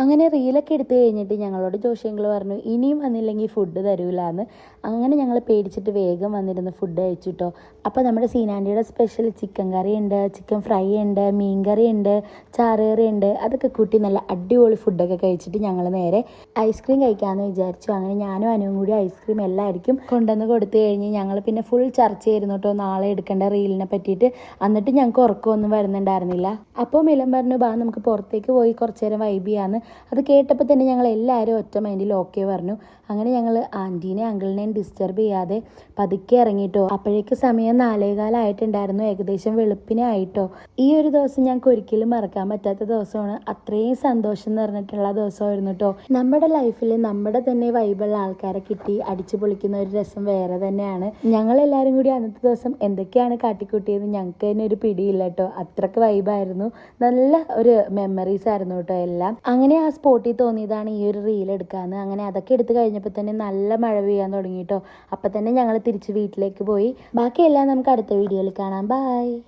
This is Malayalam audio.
അങ്ങനെ റീലൊക്കെ എടുത്തു കഴിഞ്ഞിട്ട് ഞങ്ങളോട് ജോഷിയങ്കിൾ പറഞ്ഞു ഇനിയും വന്നില്ലെങ്കിൽ ഫുഡ് തരൂലാന്ന്. അങ്ങനെ ഞങ്ങൾ പേടിച്ചിട്ട് വേഗം വന്നിരുന്ന് ഫുഡ് കഴിച്ചിട്ടോ. അപ്പോൾ നമ്മുടെ സീനാൻറ്റിയുടെ സ്പെഷ്യൽ ചിക്കൻ കറി ഉണ്ട്, ചിക്കൻ ഫ്രൈ ഉണ്ട്, മീൻ കറി ഉണ്ട്, ചാറുകറി ഉണ്ട്. അതൊക്കെ കൂട്ടി നല്ല അടിപൊളി ഫുഡൊക്കെ കഴിച്ചിട്ട് ഞങ്ങൾ നേരെ ഐസ്ക്രീം കഴിക്കാമെന്ന് വിചാരിച്ചു. അങ്ങനെ ഞാനും അനുവും കൂടി ഐസ്ക്രീം എല്ലാവർക്കും കൊണ്ടുവന്ന് കൊടുത്തു കഴിഞ്ഞ് ഞങ്ങൾ പിന്നെ ഫുൾ ചർച്ച ചെയ്യുന്നു കേട്ടോ നാളെ എടുക്കേണ്ട റീലിനെ പറ്റിയിട്ട്. എന്നിട്ട് ഞങ്ങൾക്ക് ഉറക്കമൊന്നും വരുന്നുണ്ടായിരുന്നില്ല. അപ്പോൾ മിലൻ പറഞ്ഞു ബാ നമുക്ക് പുറത്തേക്ക് പോയി കുറച്ച് നേരം വൈബ് ചെയ്യാമെന്ന്. അത് കേട്ടപ്പോൾ തന്നെ ഞങ്ങൾ എല്ലാവരും ഒറ്റ മൈൻഡിൽ ഓക്കെ പറഞ്ഞു. അങ്ങനെ ഞങ്ങൾ ആൻറ്റീനെ അങ്കിളിനെയും ഡിസ്റ്റർബ് ചെയ്യാതെ പതുക്കെ ഇറങ്ങിയിട്ടോ. അപ്പോഴേക്ക് സമയം 4:15 ആയിട്ടുണ്ടായിരുന്നു, ഏകദേശം വെളുപ്പിനെ ആയിട്ടോ. ഈ ഒരു ദിവസം ഞങ്ങൾക്ക് ഒരിക്കലും മറക്കാൻ പറ്റാത്ത ദിവസമാണ്. അത്രയും സന്തോഷം നിറഞ്ഞിട്ടുള്ള ദിവസമായിരുന്നു കേട്ടോ. നമ്മുടെ ലൈഫിൽ നമ്മുടെ തന്നെ വൈബുള്ള ആൾക്കാരെ കിട്ടി അടിച്ചു പൊളിക്കുന്ന ഒരു രസം വേറെ തന്നെയാണ്. ഞങ്ങളെല്ലാവരും കൂടി അന്നത്തെ ദിവസം എന്തൊക്കെയാണ് കാട്ടിക്കൂട്ടിയത് ഞങ്ങൾക്ക് തന്നെ ഒരു പിടിയില്ല കേട്ടോ. അത്രക്ക് വൈബായിരുന്നു, നല്ല ഒരു മെമ്മറീസ് ആയിരുന്നു കേട്ടോ എല്ലാം. അങ്ങനെ ആ സ്പോട്ടിൽ തോന്നിയതാണ് ഈ ഒരു റീൽ എടുക്കാമെന്ന്. അങ്ങനെ അതൊക്കെ എടുത്ത് കഴിഞ്ഞപ്പോൾ തന്നെ നല്ല മഴ പെയ്യാൻ തുടങ്ങി കേട്ടോ. അപ്പം തന്നെ ഞങ്ങൾ തിരിച്ച് വീട്ടിലേക്ക് പോയി. ബാക്കിയെല്ലാം നമുക്ക് അടുത്ത വീഡിയോയിൽ കാണാം. ബൈ.